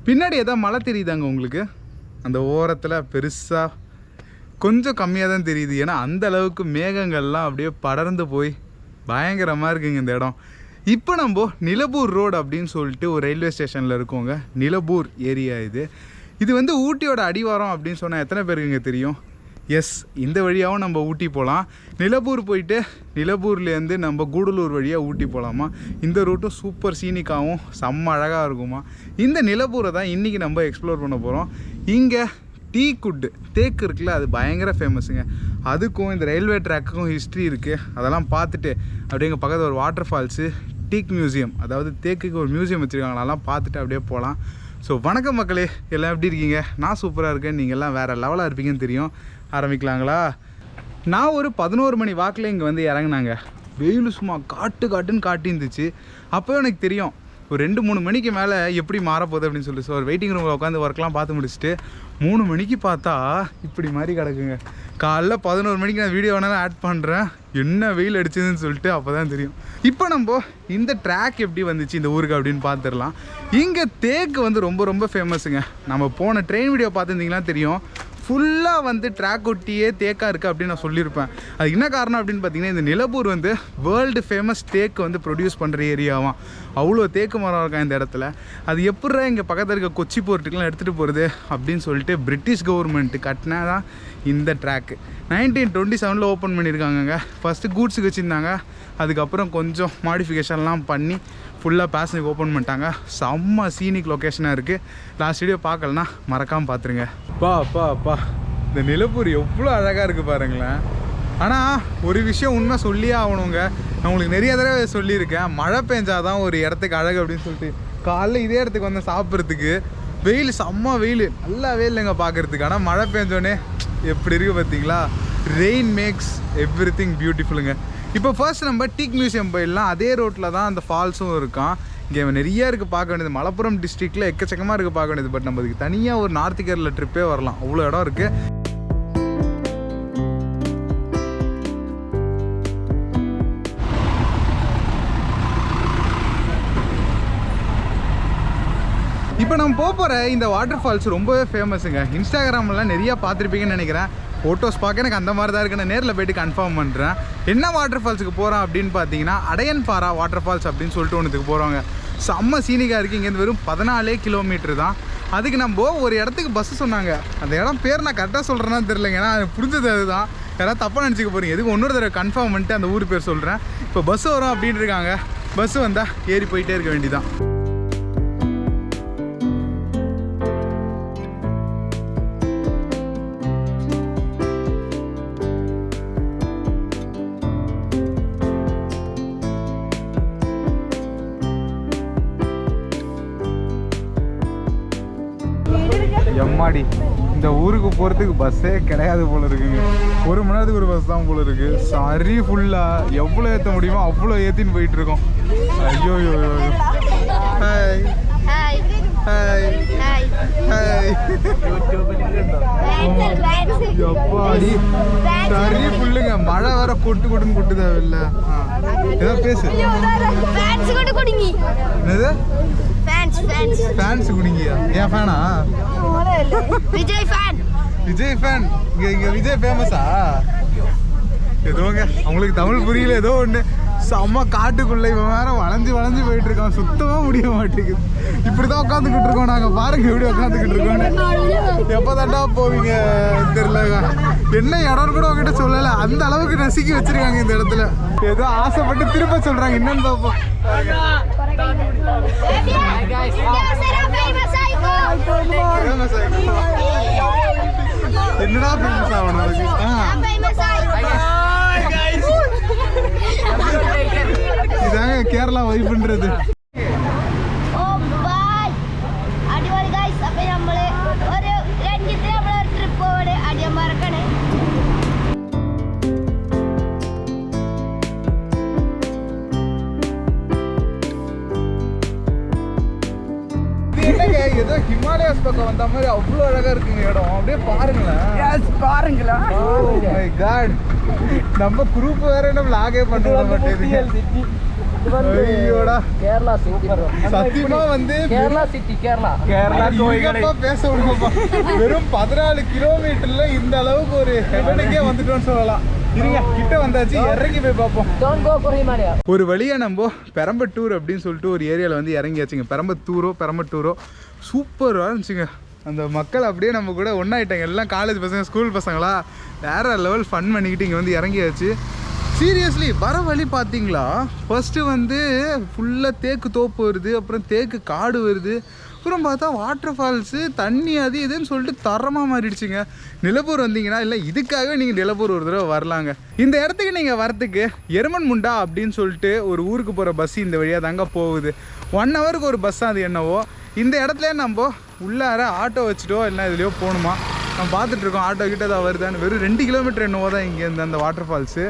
பின்னாடி ஏதாவது மலை தெரியுதாங்க உங்களுக்கு? அந்த ஓரத்தில் பெருசாக கொஞ்சம் கம்மியாக தான் தெரியுது. ஏன்னா அந்த அளவுக்கு மேகங்கள்லாம் அப்படியே படர்ந்து போய் பயங்கரமாக இருக்குங்க இந்த இடம். இப்போ நம்ம நிலம்பூர் ரோடு அப்படின்னு சொல்லிட்டு ஒரு ரயில்வே ஸ்டேஷனில் இருக்கோங்க. நிலம்பூர் ஏரியா இது வந்து ஊட்டியோட அடிவாரம் அப்படின்னு சொன்னால் எத்தனை பேருக்குங்க தெரியும்? எஸ், இந்த வழியாகவும் நம்ம ஊட்டி போகலாம். நிலம்பூர் போயிட்டு நிலம்பூர்லேருந்து நம்ம கூடலூர் வழியாக ஊட்டி போகலாமா. இந்த ரூட்டும் சூப்பர் சீனிக்காகவும் செம்ம அழகாக இருக்குமா. இந்த நிலம்பூரை தான் இன்றைக்கி நம்ம எக்ஸ்ப்ளோர் பண்ண போகிறோம். இங்கே டீக் தேக்கு இருக்குல்ல, அது பயங்கர ஃபேமஸுங்க. அதுக்கும் இந்த ரயில்வே ட்ராக்குக்கும் ஹிஸ்ட்ரி இருக்குது. அதெல்லாம் பார்த்துட்டு அப்படியே எங்கள் பக்கத்தில் ஒரு வாட்டர் ஃபால்ஸு, டீக் மியூசியம், அதாவது தேக்குக்கு ஒரு மியூசியம் வச்சுருக்காங்க, அதெல்லாம் பார்த்துட்டு அப்படியே போகலாம். ஸோ வணக்கம் மக்களே, எல்லாம் எப்படி இருக்கீங்க? நான் சூப்பராக இருக்கேன். நீங்கள் எல்லாம் வேறு லெவலாக இருப்பீங்கன்னு தெரியும். ஆரம்பிக்கலாங்களா? நான் ஒரு 11 மணி வாக்கில் இங்கே வந்து இறங்கினாங்க. வெயில் சும்மா காட்டுன்னு காட்டிருந்துச்சு. அப்போ எனக்கு தெரியும் ஒரு 2-3 மணிக்கு மேலே எப்படி மாறப்போகுது அப்படின்னு சொல்லிட்டு. ஸோ ஒரு வெயிட்டிங் ரூமில் உட்காந்து ஒர்க்லாம் பார்த்து முடிச்சுட்டு 3 மணிக்கு பார்த்தா இப்படி மாதிரி கிடக்குங்க. காலைல 11 மணிக்கு நான் வீடியோ வேணாலும் ஆட் பண்ணுறேன். என்ன வெயில் அடிச்சதுன்னு சொல்லிட்டு அப்போ தான் தெரியும். இப்போ நம்ம இந்த ட்ராக் எப்படி வந்துச்சு இந்த ஊருக்கு அப்படின்னு பார்த்துடலாம். இங்கே தேக்கு வந்து ரொம்ப ஃபேமஸுங்க. நம்ம போன ட்ரெயின் வீடியோ பார்த்துருந்தீங்கன்னா தெரியும், ஃபுல்லாக வந்து ட்ராக் ஒட்டியே தேக்காக இருக்குது அப்படின்னு நான் சொல்லியிருப்பேன். அது என்ன காரணம் அப்படின்னு பார்த்தீங்கன்னா, இந்த நிலம்பூர் வந்து வேர்ல்டு ஃபேமஸ் தேக்கு வந்து ப்ரொடியூஸ் பண்ணுற ஏரியாவாம். அவ்வளோ தேக்கு மரம் இருக்கா இந்த இடத்துல. அது எப்படா இங்கே பக்கத்தில் இருக்க கொச்சி போர்ட்டுக்கெலாம் எடுத்துகிட்டு போகிறது அப்படின்னு சொல்லிட்டு பிரிட்டிஷ் கவர்மெண்ட்டு கட்டினா தான் இந்த ட்ராக்கு. 1927 ஓப்பன் பண்ணியிருக்காங்கங்க. ஃபஸ்ட்டு கூட்ஸுக்கு வச்சுருந்தாங்க, அதுக்கப்புறம் கொஞ்சம் மாடிஃபிகேஷன்லாம் பண்ணி ஃபுல்லாக பேசஞ்சுக்கு ஓப்பன் பண்ணிட்டாங்க. செம்ம சீனிக் லொக்கேஷனாக இருக்குது. லாஸ்ட் வீடியோ பார்க்கலன்னா மறக்காமல் பார்த்துருங்க. அப்பா இந்த நிலம்பூர் எவ்வளோ அழகாக இருக்குது பாருங்களேன். ஆனால் ஒரு விஷயம் உண்மை சொல்லியே ஆகணுங்க. நான் உங்களுக்கு நிறைய தடவை சொல்லியிருக்கேன், மழை பெஞ்சாதான் ஒரு இடத்துக்கு அழகு அப்படின்னு சொல்லிட்டு. காலைல இதே இடத்துக்கு வந்து சாப்பிட்றதுக்கு வெயில், செம்ம வெயில், நல்லாவே இல்லைங்க பார்க்குறதுக்கு. ஆனால் மழை பெஞ்சோடனே எப்படி இருக்குது பார்த்தீங்களா? ரெயின் மேக்ஸ் எவ்ரி திங் பியூட்டிஃபுல்லுங்க. இப்போ ஃபர்ஸ்ட் நம்ம டீக் மியூசியம் போயிடலாம். அதே ரோட்டில் தான் அந்த ஃபால்ஸும் இருக்கான். இங்கே நிறைய இருக்குது பார்க்க வேண்டியது. மலப்புரம் டிஸ்ட்ரிக்டில் எக்கச்சக்கமாக இருக்குது பார்க்க வேண்டியது. பட் நம்ம அதுக்கு தனியாக ஒரு நார்த் கேரளா ட்ரிப்பே வரலாம், அவ்வளோ இடம் இருக்குது. இப்போ நம்ம போகிற இந்த வாட்டர் ஃபால்ஸ் ரொம்பவே ஃபேமஸுங்க. இன்ஸ்டாகிராம்லாம் நிறையா பார்த்துருப்பீங்கன்னு நினைக்கிறேன். ஃபோட்டோஸ் பார்க்க எனக்கு அந்த மாதிரி தான் இருக்குது. நான் நேரில் போய்ட்டு கன்ஃபார்ம் பண்ணுறேன். என்ன வாட்டர் ஃபால்ஸுக்கு போகிறோம் அப்படின்னு பார்த்தீங்கன்னா, அடையன்பாரா வாட்டர் ஃபால்ஸ் அப்படின்னு சொல்லிட்டு ஒன்றுத்துக்கு போகிறோங்க. செம்ம சீனிக்காக இருக்குது. இங்கேருந்து வெறும் 14 கிலோமீட்டர் தான். அதுக்கு நம்ம ஒரு இடத்துக்கு பஸ்ஸு சொன்னாங்க. அந்த இடம் பேர் நான் கரெக்டாக சொல்கிறேன்னா தெரிலங்க, ஏன்னா எனக்கு புரிஞ்சது அதுதான். யாராவது தப்பாக நினச்சிக்க போகிறீங்க. எதுக்கு இன்னொரு தடவை கன்ஃபார்ம் பண்ணிட்டு அந்த ஊர் பேர் சொல்கிறேன். இப்போ பஸ்ஸு வரும் அப்படின்னு இருக்காங்க. பஸ்ஸு வந்தால் ஏறி போயிட்டே இருக்க வேண்டியதான். எம்மாடி, இந்த ஊருக்கு போகிறதுக்கு பஸ்ஸே கிடையாது போல இருக்குங்க. 1 மணி நேரத்துக்கு ஒரு பஸ் தான் போல இருக்குது. சரி, ஃபுல்லாக எவ்வளோ ஏற்ற முடியுமோ அவ்வளோ ஏற்றின்னு போயிட்டுருக்கோம். ஐயோ ஹாய் ஹாய் ஹாய். எப்பாடி சரி ஃபுல்லுங்க. மழை வேற கொட்டுன்னு கொட்டுதா வெளில. ஏதோ பேசு. என்னது ஃபேன்ஸ் குடிங்கியா? ஏன் ஃபேனா? விஜய் ஃபேன். இங்க விஜய் ஃபேமஸா? ஏதோங்க அவங்களுக்கு தமிழ் புரியல. ஏதோ ஒன்று செம்ம காட்டுக்குள்ளே இவன் வேற வளைஞ்சு போயிட்டு இருக்கான். சுத்தமாக முடிய மாட்டேங்குது. இப்படி தான் உட்காந்துக்கிட்டு இருக்கோம் நாங்கள். பாருங்க எப்படி உட்காந்துக்கிட்டு இருக்கோம். எப்போ தாண்டா போவீங்க தெரியலங்க. என்ன இடம் கூட உங்ககிட்ட சொல்லலை. அந்த அளவுக்கு நசுக்கி வச்சிருக்காங்க இந்த இடத்துல. ஏதோ ஆசைப்பட்டு திரும்ப சொல்கிறாங்க. என்னன்னு பார்ப்போம். என்னடா ஃபேமஸ் ஆகணும்? இதாங்க கேரளா வைப்புன்றது. ஏதோ ஹிமாலயாஸ் பக்கம் வந்த மாதிரி அவ்வளோ அழகா இருக்குங்க இடம். அப்படியே பாருங்களேன். Oh my God. நம்ம குரூப் வேற என்ன vlog பண்றோம். ஐயோடா கேரளா சிட்டி சத்தியமா வந்து கேரளா சிட்டி கேரளா கோயிலப்பா பேச விடுங்கப்பா. வெறும் 14 கிலோமீட்டர்ல இந்த அளவுக்கு ஒரு ஹெவனுக்கே வந்துட்டோம்னு சொல்லலாம். இருங்க கிட்ட வந்தாச்சு, இறங்கி போய் பார்ப்போம். Don't go for Himalaya. ஒரு வழியா நம்ம பெரம்பட்டூர் அப்படின்னு சொல்லிட்டு ஒரு ஏரியாவில் வந்து இறங்கியாச்சுங்க. பெரம்பட்டூரோ சூப்பராக இருந்துச்சுங்க. அந்த மக்கள் அப்படியே நம்ம கூட ஒன்றாயிட்டாங்க. எல்லாம் காலேஜ் பசங்க, ஸ்கூல் பசங்களா வேற லெவல் ஃபன் பண்ணிக்கிட்டு இங்கே வந்து இறங்கியாச்சு. சீரியஸ்லி வர வழி பார்த்தீங்களா, ஃபஸ்ட்டு வந்து ஃபுல்லாக தேக்கு தோப்பு வருது, அப்புறம் தேக்கு காடு வருது, அப்புறம் பார்த்தா வாட்டர் ஃபால்ஸு, தண்ணி அது இதுன்னு சொல்லிட்டு தரமாக மாறிடுச்சுங்க. நிலம்பூர் வந்தீங்கன்னா இல்லை இதுக்காகவே நீங்கள் நிலம்பூர் ஒரு தடவை வரலாங்க. இந்த இடத்துக்கு நீங்கள் வரத்துக்கு எருமன் முண்டா அப்படின்னு சொல்லிட்டு ஒரு ஊருக்கு போகிற பஸ் இந்த வழியாக தாங்க போகுது. 1 ஹவருக்கு ஒரு பஸ் அது என்னவோ. இந்த இடத்துல நம்ம உள்ளார ஆட்டோ வச்சுட்டோ இல்லை இதுலையோ போகணுமா நம்ம பார்த்துட்ருக்கோம். ஆட்டோ கிட்ட தான் வருதான்னு. வெறும் 2 கிலோமீட்டர் என்னவோ தான் இங்கேருந்து அந்த வாட்டர் ஃபால்ஸு.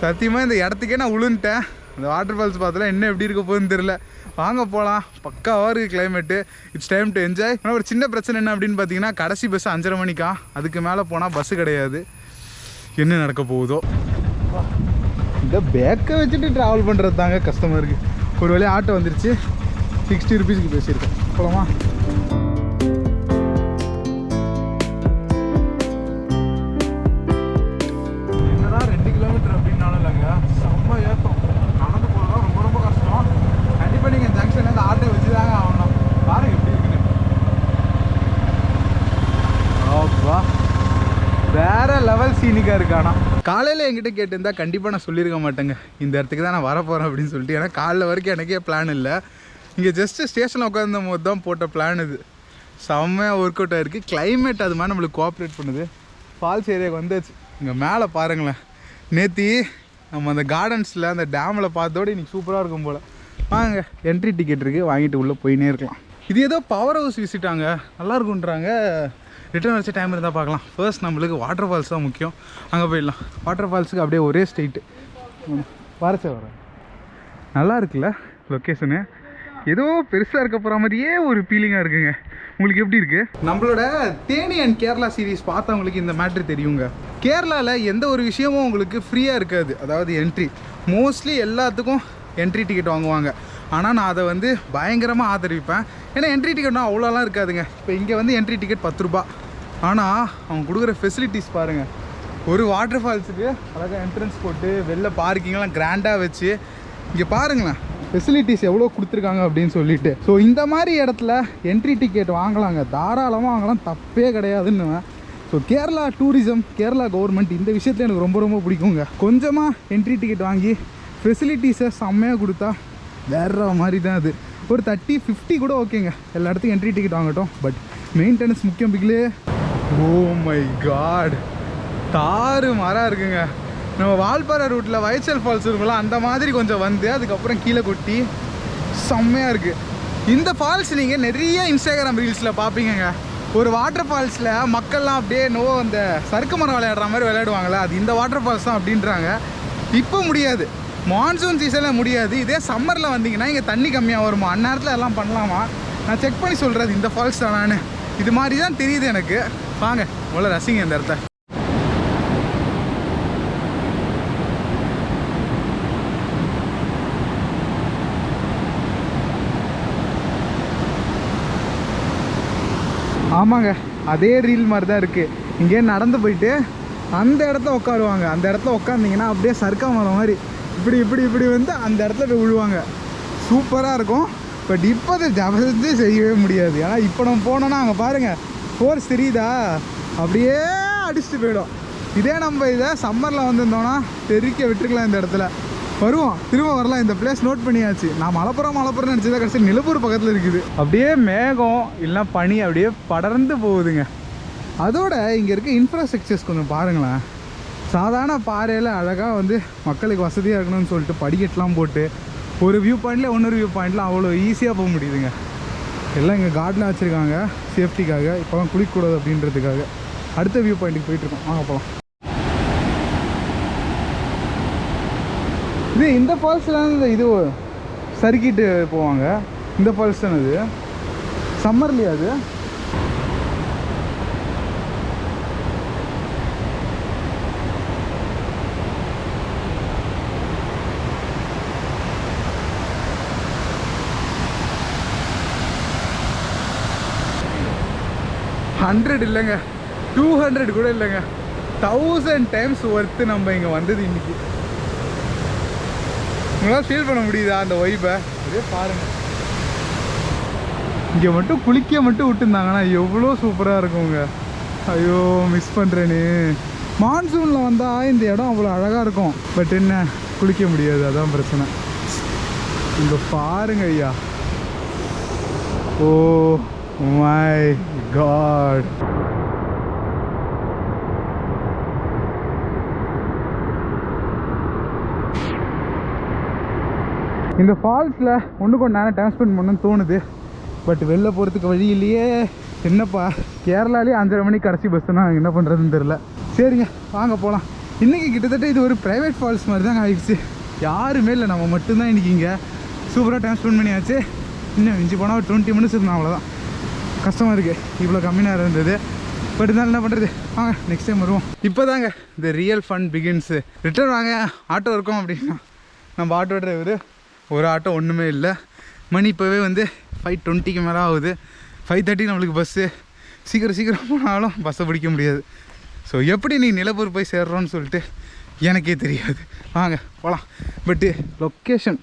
சத்தியமாக இந்த இடத்துக்கே நான் விழுந்துட்டேன். அந்த வாட்டர் ஃபால்ஸ் பார்த்தலாம் என்ன எப்படி இருக்க போகுதுன்னு தெரில. வாங்க போகலாம். பக்காவாக இருக்குது climate. It's time to enjoy. ஆனால் ஒரு சின்ன பிரச்சனை என்ன அப்படின்னு பார்த்தீங்கன்னா, கடைசி பஸ் 5:30 மணிக்கா. அதுக்கு மேலே போனால் பஸ்ஸு கிடையாது. என்ன நடக்க போகுதோ. இந்த பேக்கை வச்சுட்டு ட்ராவல் பண்ணுறது தாங்க கஷ்டமாக இருக்குது. ஒரு வேலையை ஆட்டோ வந்துருச்சு. 60 ருபீஸ்க்கு பேசியிருக்கேன். போகலாமா? என்னதான் 2 கிலோமீட்டர் அப்படின்னாலும் இல்லைங்க, செம்ம ஏற்றம். நடந்து போகிறதா ரொம்ப கஷ்டம். கண்டிப்பாக நீங்கள் ஜங்ஷனில் இந்த ஆட்டோ வச்சு தாங்க ஆகணும். பாருங்க எப்படி இருக்குன்னு. ஓப்பா வேற லெவல் சீனிக்காக இருக்கானா. காலையில் என்கிட்ட கேட்டிருந்தா கண்டிப்பாக நான் சொல்லியிருக்க மாட்டேங்க இந்த இடத்துக்கு தான் நான் வரப்போகிறேன் அப்படின்னு சொல்லிட்டு. ஏன்னா காலைல வரைக்கும் எனக்கே பிளான் இல்லை. இங்கே ஜஸ்ட்டு ஸ்டேஷனில் உட்காந்த போது தான் போட்ட பிளான் இது. செம்மையாக ஒர்க் அவுட் ஆகிருக்கு. கிளைமேட் அது மாதிரி நம்மளுக்கு கோஆப்ரேட் பண்ணுது. ஃபால்ஸ் ஏரியாவுக்கு வந்தாச்சு. இங்கே மேலே பாருங்களேன். நேற்று நம்ம அந்த கார்டன்ஸில் அந்த டேமில் பார்த்தோடு இன்றைக்கி சூப்பராக இருக்கும் போல். வாங்க, என்ட்ரி டிக்கெட் இருக்குது, வாங்கிட்டு உள்ளே போயினே இருக்கலாம். இது ஏதோ பவர் ஹவுஸ் விசிட்டாங்க, நல்லாயிருக்குன்றாங்க. ரிட்டர்ன் வச்ச டைம் இருந்தால் பார்க்கலாம். ஃபர்ஸ்ட் நம்மளுக்கு வாட்டர் ஃபால்ஸ் தான் முக்கியம். அங்கே போயிடலாம். வாட்டர் ஃபால்ஸுக்கு அப்படியே ஒரே ஸ்ட்ரெயிட்டு வரச்சே வரேன். நல்லா இருக்குல்ல லொக்கேஷனு. ஏதோ பெருசாக இருக்க போகிற மாதிரியே ஒரு ஃபீலிங்காக இருக்குங்க. உங்களுக்கு எப்படி இருக்குது? நம்மளோட தேனி அண்ட் கேரளா சீரீஸ் பார்த்தவங்களுக்கு இந்த மேட்ரு தெரியுங்க. கேரளாவில் எந்த ஒரு விஷயமும் உங்களுக்கு ஃப்ரீயாக இருக்காது. அதாவது என்ட்ரி மோஸ்ட்லி எல்லாத்துக்கும் என்ட்ரி டிக்கெட் வாங்குவாங்க. ஆனால் நான் அதை வந்து பயங்கரமாக ஆதரிப்பேன். ஏன்னா என்ட்ரி டிக்கெட்னா அவ்வளோலாம் இருக்காதுங்க. இப்போ இங்கே வந்து என்ட்ரி டிக்கெட் 10 ரூபா. ஆனால் அவங்க கொடுக்குற ஃபெசிலிட்டிஸ் பாருங்கள். ஒரு வாட்டர் ஃபால்ஸுக்கு அழகாக என்ட்ரன்ஸ் போட்டு வெளில பார்க்கிங்லாம் கிராண்டாக வச்சு இங்கே பாருங்களேன் ஃபெசிலிட்டிஸ் எவ்வளோ கொடுத்துருக்காங்க அப்படின்னு சொல்லிட்டு. ஸோ இந்த மாதிரி இடத்துல என்ட்ரி டிக்கெட் வாங்கலாங்க, தாராளமாக வாங்கலாம், தப்பே கிடையாதுன்னு. So Kerala tourism, Kerala government இந்த விஷயத்தில் எனக்கு ரொம்ப பிடிக்குங்க. கொஞ்சமாக என்ட்ரி டிக்கெட் வாங்கி ஃபெசிலிட்டிஸை செம்மையாக கொடுத்தா வேற மாதிரி தான். அது ஒரு 30-50 கூட ஓகேங்க. எல்லா இடத்துக்கும் என்ட்ரி டிக்கெட் வாங்கட்டும். பட் மெயின்டெனன்ஸ் முக்கியம் பிகிலே. ஓ மை காட், தாறு மாறாக இருக்குங்க. நம்ம வால்பாறை ரூட்டில் வைச்சல் ஃபால்ஸ் இருக்குல்ல, அந்த மாதிரி கொஞ்சம் வந்து அதுக்கப்புறம் கீழே கொட்டி செம்மையாக இருக்குது. இந்த ஃபால்ஸ் நீங்கள் நிறைய இன்ஸ்டாகிராம் ரீல்ஸில் பார்ப்பீங்க. ஒரு வாட்டர் ஃபால்ஸில் மக்கள்லாம் அப்படியே அந்த சறுக்கு மரம் விளையாடுற மாதிரி விளையாடுவாங்களே, அது இந்த வாட்டர் ஃபால்ஸ் தான் அப்படின்றாங்க. இப்போ முடியாது, மான்சூன் சீசனில் முடியாது. இதே சம்மரில் வந்தீங்கன்னா இங்கே தண்ணி கம்மியாக வருமா, அந்நேரத்தில் எல்லாம் பண்ணலாமா. நான் செக் பண்ணி சொல்கிறது இந்த ஃபால்ஸ் தான். நான் இது மாதிரி தான் தெரியுது எனக்கு. வாங்க முதல்ல ரசிங்க இந்த இடத்த. ஆமாங்க, அதே ரீல் மாதிரி தான் இருக்குது. இங்கே நடந்து போயிட்டு அந்த இடத்துல உட்காருவாங்க. அந்த இடத்துல உட்காந்திங்கன்னா அப்படியே சறுக்கா மரம் மாதிரி இப்படி வந்து அந்த இடத்துல போய் விழுவாங்க. சூப்பராக இருக்கும். பட் இப்போ அதை ஜபர்தஸ்தி செய்யவே முடியாது. ஏன்னா இப்போ நம்ம போனோன்னா அங்கே பாருங்கள் ஃபோர்ஸ் தெரியுதா, அப்படியே அடிச்சுட்டு போயிடும். இதே நம்ம இதை சம்மரில் வந்திருந்தோன்னா தெறிக்க விட்டுருக்கலாம். இந்த இடத்துல வருவோம், திரும்ப வரலாம். இந்த பிளேஸ் நோட் பண்ணியாச்சு. நான் மலைப்புறம் நினச்சதா கடைசி நிலம்பூர் பக்கத்தில் இருக்குது. அப்படியே மேகம் இல்லைனா பனி அப்படியே படர்ந்து போகுதுங்க. அதோட இங்கே இருக்க இன்ஃப்ராஸ்ட்ரக்சர்ஸ் கொஞ்சம் பாருங்களேன். சாதாரண பாறையில் அழகாக வந்து மக்களுக்கு வசதியாக இருக்கணும்னு சொல்லிட்டு படிக்கட்டெலாம் போட்டு ஒரு வியூ பாயிண்டில் இன்னொரு வியூ பாயிண்ட்லாம் அவ்வளோ ஈஸியாக போக முடியுதுங்க. எல்லாம் இங்கே கார்டனாக வச்சுருக்காங்க சேஃப்டிக்காக. இப்போலாம் குளிக்கக்கூடாது அப்படின்றதுக்காக. அடுத்த வியூ பாயிண்ட்டுக்கு போயிட்டுருக்கோம், வாங்க போகலாம். இந்த ஃபால்ஸ்லாம் இது சறுக்கிட்டு போவாங்க. இந்த ஃபால்ஸ் தானே இது, சம்மர்லையா அது? 100 இல்லைங்க, 200 கூட இல்லைங்க, 1000 டைம்ஸ் ஒர்த்து நம்ம இங்கே வந்தது இன்னைக்கு. உங்களால் ஃபீல் பண்ண முடியுதா அந்த வைப்பை? அதே பாருங்கள். இங்கே மட்டும் குளிக்க மட்டும் விட்டுருந்தாங்கன்னா எவ்வளோ சூப்பராக இருக்குங்க. ஐயோ மிஸ் பண்ணுறேன்னு. மான்சூனில் வந்தால் இந்த இடம் அவ்வளோ அழகாக இருக்கும். பட் என்ன, குளிக்க முடியாது, அதான் பிரச்சனை. இங்கே பாருங்க ஐயா. Oh my god. இந்த ஃபால்ஸில் ஒன்று கொஞ்சம் நேரம் டைம் ஸ்பெண்ட் பண்ணணும்னு தோணுது. பட் வெளில போகிறதுக்கு வழி இல்லையே. என்னப்பா, கேரளாலேயே 5:30 மணிக்கு கடைசி பஸ்ஸுனா என்ன பண்ணுறதுன்னு தெரில. சரிங்க வாங்க போகலாம். இன்றைக்கி கிட்டத்தட்ட இது ஒரு ப்ரைவேட் ஃபால்ஸ் மாதிரி தாங்க ஆகிடுச்சு. யாருமே இல்லை, நம்ம மட்டும்தான் இன்றைக்கி இங்கே. சூப்பராக டைம் ஸ்பெண்ட் பண்ணியாச்சு. இன்னும் மிஞ்சி போனால் ஒரு 20 மினிட்ஸ் இருந்தால் அவ்வளோதான். கஷ்டமாக இருக்குது, இவ்வளோ கம்மி நேரம் இருந்தது. பட் இருந்தாலும் என்ன பண்ணுறது, வாங்க நெக்ஸ்ட் டைம் வருவோம். இப்போ தாங்க இந்த ரியல் ஃபன் பிகின்ஸு. ரிட்டர்ன் வாங்க, ஆட்டோ இருக்கும் அப்படின்னா நம்ம ஆட்டோ டிரைவர், ஒரு ஆட்டோ ஒன்றுமே இல்லை. மணி இப்போவே வந்து 5:20க்கு மேலே ஆகுது. 5:30 நம்மளுக்கு பஸ்ஸு. சீக்கிரம் போனாலும் பஸ்ஸை பிடிக்க முடியாது. ஸோ எப்படி நீ நிலம்பூர் போய் சேர்றோன்னு சொல்லிட்டு எனக்கே தெரியாது. வாங்க போகலாம். பட்டு லொக்கேஷன்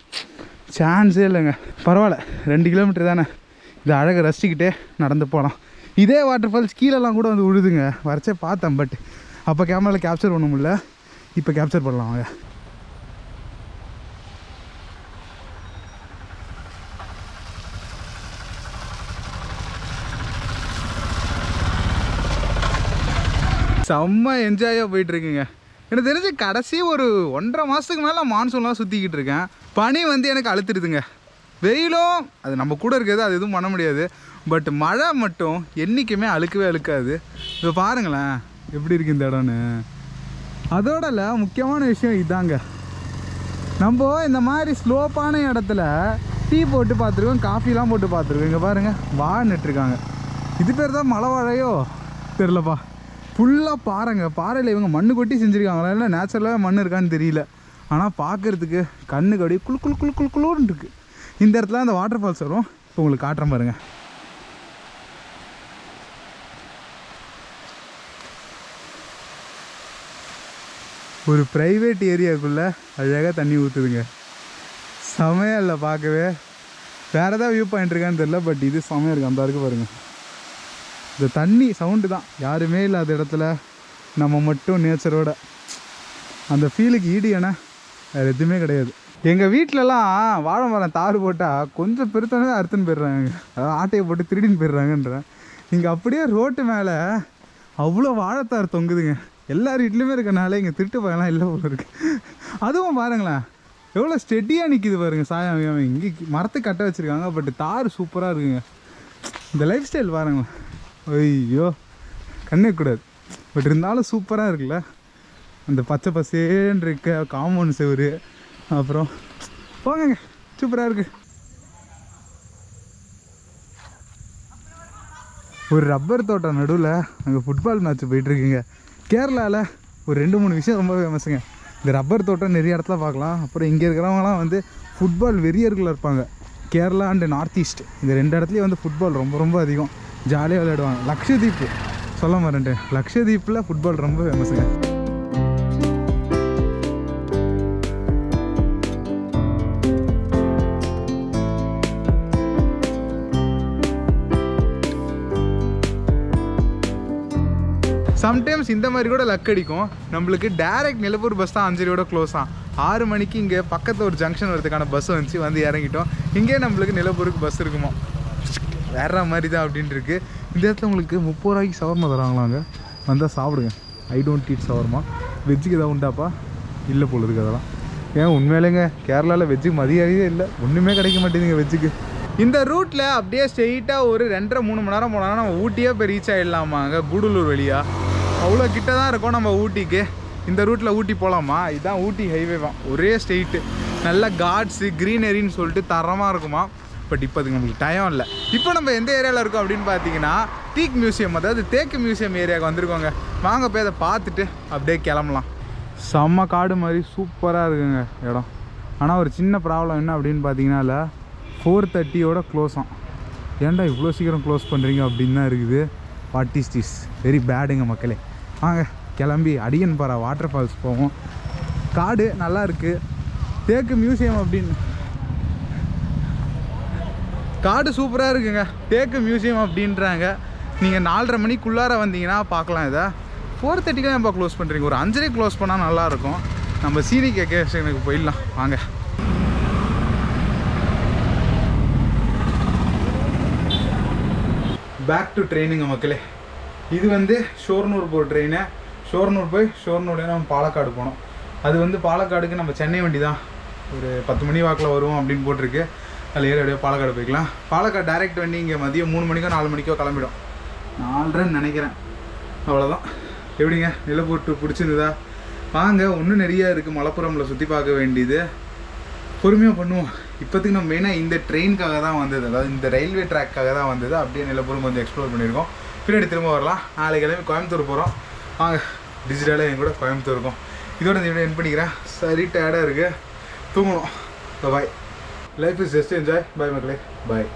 சான்ஸே இல்லைங்க. பரவாயில்ல, 2 கிலோமீட்டர் தானே, இது அழகை ரசிச்சுக்கிட்டே நடந்து போகலாம். இதே வாட்டர் ஃபால்ஸ் கீழெல்லாம் கூட வந்து விழுதுங்க, வரைச்சே பார்த்தேன். பட் அப்போ கேமராவில் கேப்சர் பண்ண முடியல, இப்போ கேப்சர் பண்ணலாம். வாங்க. செம்ம என்ஜாயாக போயிட்டுருக்குங்க. எனக்கு தெரிஞ்சு கடைசி ஒரு 1.5 மாதத்துக்கு மேலே மான்சூன்லாம் சுற்றிக்கிட்டு இருக்கேன். பனி வந்து எனக்கு அழுத்துடுதுங்க. வெயிலும் அது நம்ம கூட இருக்கிறது, அது எதுவும் பண்ண முடியாது. பட் மழை மட்டும் என்றைக்குமே அழுக்காது. இப்போ பாருங்களேன் எப்படி இருக்குது இந்த இடம்னு. அதோடல முக்கியமான விஷயம் இதாங்க, நம்ம இந்த மாதிரி ஸ்லோப்பான இடத்துல டீ போட்டு பார்த்துருக்கோம், காஃபிலாம் போட்டு பார்த்துருக்கோம். இங்கே பாருங்கள், வாழை நட்டுருக்காங்க. இது பேர் தான் மலை வாழையோ தெரிலப்பா. ஃபுல்லாக பாருங்க, பாறையில் இவங்க மண்ணு கொட்டி செஞ்சுருக்காங்களா இல்லை நேச்சுரலாகவே மண் இருக்கான்னு தெரியல. ஆனால் பார்க்குறதுக்கு கண்ணுக்கு அப்படியே குளுன்னு இருக்குது. இந்த இடத்துல அந்த வாட்டர் ஃபால்ஸ் வரும். இப்போ உங்களுக்கு காட்டுறேன் பாருங்க. ஒரு ப்ரைவேட் ஏரியாவுக்குள்ளே அழகாக தண்ணி ஊற்றுதுங்க. செமையாக இல்லை பார்க்கவே. வேறு ஏதாவது வியூ பாயிண்ட் இருக்கான்னு தெரில, பட் இது செமையாக இருக்குது. அந்த இருக்குது பாருங்கள். இந்த தண்ணி சவுண்டு தான், யாருமே இல்லாத இடத்துல நம்ம மட்டும் நேச்சரோட அந்த ஃபீலுக்கு ஈடு ஏன்னா வேறு எதுவுமே கிடையாது. எங்கள் வீட்டிலலாம் வாழை மரம் தாறு போட்டால் கொஞ்சம் பெருத்தானே அறுத்துன்னு போயிடுறாங்க, அதாவது ஆட்டையை போட்டு திருடின்னு போயிடுறாங்கன்றேன். இங்கே அப்படியே ரோட்டு மேலே அவ்வளோ வாழைத்தார் தொங்குதுங்க. எல்லார் வீட்லேயுமே இருக்கனால இங்கே திருட்டு பயலாம் இல்லை போல இருக்குது. அதுவும் பாருங்களேன் எவ்வளோ ஸ்டெடியாக நிற்கிது பாருங்கள். சாயம் இங்கே மரத்தை கட்ட வச்சுருக்காங்க, பட் தார் சூப்பராக இருக்குங்க. இந்த லைஃப் ஸ்டைல் பாருங்களேன். ஐயோ கண்ணே கூடாது, பட் இருந்தாலும் சூப்பராக இருக்குல்ல. அந்த பச்சை பசேன்னு இருக்க காம்பவுண்ட் செவரு, அப்புறம் போங்க சூப்பராக இருக்குது. ஒரு ரப்பர் தோட்டம் நடுவில் அங்கே ஃபுட்பால் மேட்ச் போயிட்டுருக்குங்க. கேரளாவில் ஒரு 2-3 விஷயம் ரொம்ப ஃபேமஸுங்க. இந்த ரப்பர் தோட்டம் நிறைய இடத்துல பார்க்கலாம். அப்புறம் இங்கே இருக்கிறவங்களாம் வந்து ஃபுட்பால் வெறியர்கள் இருப்பாங்க. கேரளா அண்டு நார்த் ஈஸ்ட் இந்த 2 இடத்துலையும் வந்து ஃபுட்பால் ரொம்ப அதிகம் ஜாலியாக விளையாடுவாங்க. லக்ஷதீப் சொல்ல மாட்டேன், லக்ஷதீப்பில் ஃபுட்பால் ரொம்ப ஃபேமஸுங்க. சம்டைம்ஸ் இந்த மாதிரி கூட லக் அடிக்கும். நம்மளுக்கு டேரெக்ட் நிலம்பூர் பஸ் தான் 5:30 க்ளோஸ் 6 மணிக்கு இங்கே பக்கத்தில் ஒரு ஜங்ஷன் வரதுக்கான பஸ் வந்து இறங்கிட்டோம். இங்கே நம்மளுக்கு நிலம்பூருக்கு பஸ் இருக்குமோ, வேற மாதிரி தான் அப்படின்ட்டு இருக்கு. இந்த இடத்துல உங்களுக்கு 30 ரூபாய்க்கு சவர்மா தராங்களாங்க, வந்தால் சாப்பிடுங்க. I don't eat shawarma. வெஜ்ஜுக்கு ஏதாவது உண்டாப்பா? இல்லை போல இருக்குது அதெல்லாம். ஏன் உண்மையிலேங்க கேரளாவில் வெஜ்ஜுக்கு மதியாகவே இல்லை, ஒன்றுமே கிடைக்க மாட்டேங்குதுங்க வெஜ்ஜுக்கு. இந்த ரூட்டில் அப்படியே ஸ்ட்ரெயிட்டாக ஒரு 2.5-3 மணி நேரம் போனோம்னா நம்ம ஊட்டியே போய் ரீச் ஆகிடலாமாங்க. கூடலூர் வழியாக அவ்வளோ கிட்ட தான் இருக்கும் நம்ம ஊட்டிக்கு. இந்த ரூட்டில் ஊட்டி போகலாமா? இதுதான் ஊட்டி ஹைவே தான், ஒரே ஸ்ட்ரெயிட்டு. நல்ல காட்ஸு க்ரீனரின்னு சொல்லிட்டு தரமாக இருக்குமா. பட் இப்போ அதுக்கு நம்மளுக்கு டைம் இல்லை. இப்போ நம்ம எந்த ஏரியாவில் இருக்கோம் அப்படின்னு பார்த்தீங்கன்னா டீக் மியூசியம், அதாவது தேக்கு மியூசியம் ஏரியாவுக்கு வந்திருக்கோங்க. வாங்க போய் அதை பார்த்துட்டு அப்படியே கிளம்பலாம். செம்ம காடு மாதிரி சூப்பராக இருக்குங்க இடம். ஆனால் ஒரு சின்ன ப்ராப்ளம் என்ன அப்படின்னு பார்த்தீங்கன்னா 4:30 க்ளோஸாம். ஏன்டா இவ்வளோ சீக்கிரம் க்ளோஸ் பண்ணுறீங்க அப்படின்னு தான் இருக்குது. வாட் இஸ் திஸ் வெரி பேடுங்க மக்களே. வாங்க கிளம்பி அடியன்பாறை வாட்டர் ஃபால்ஸ் போவோம். காடு நல்லா இருக்குது. தேக்கு மியூசியம் அப்படின்னு காடு சூப்பராக இருக்குங்க. தேக்கு மியூசியம் அப்படின்றாங்க. நீங்கள் 4:30 மணிக்குள்ளார வந்தீங்கன்னா பார்க்கலாம். இதை 4:30 நம்ம க்ளோஸ் பண்ணுறீங்க. ஒரு 5:30 க்ளோஸ் பண்ணால் நல்லாயிருக்கும். நம்ம சீனிக் எக்கேஷனுக்கு போயிடலாம் வாங்க. பேக் டு ட்ரெயினுங்க மக்களே. இது வந்து ஷோர்னூர் போகிற ட்ரெயினு. ஷோர்னூர் போய் ஷோர்னூர்லேயே நம்ம பாலக்காடு போனோம். அது வந்து பாலக்காடுக்கு நம்ம சென்னை வண்டி தான். ஒரு 10 மணி வாக்கில் வருவோம் அப்படின்னு போட்டிருக்கு. அதில் ஏறி அப்படியே பாலக்காடு போய்க்கலாம். பாலக்காடு டைரக்ட் வண்டி இங்கே மதியம் 3 மணிக்கோ 4 மணிக்கோ கிளம்பிடும். 4:30 நினைக்கிறேன். அவ்வளோதான். எப்படிங்க நிலம்பூர் டூர் பிடிச்சிருந்ததா? வாங்க, இன்னும் நிறையா இருக்குது மலப்புரமில் சுற்றி பார்க்க வேண்டியது. பொறுமையாக பண்ணுவோம். இப்போதைக்கு நம்ம மெயினாக இந்த ட்ரெயினுக்காக தான் வந்தது, அதாவது இந்த ரயில்வே ட்ராக்காக தான் வந்தது. அப்படியே நிலம்பூரும் கொஞ்சம் எக்ஸ்ப்ளோர் பண்ணியிருக்கோம். பின்னாடி திரும்ப வரலாம். நாளைக்கு கிளம்பி கோயம்புத்தூர் போகிறோம். வாங்க, டிஜிட்டலாக என் கூட கோயம்புத்தூர் இருக்கும். இதோட இந்த வீடியோ என் பண்ணிக்கிறேன். சரி டயர்டாக இருக்குது, தூங்கணும். Bye. Life is just enjoy. Bye மக்களே, பாய்.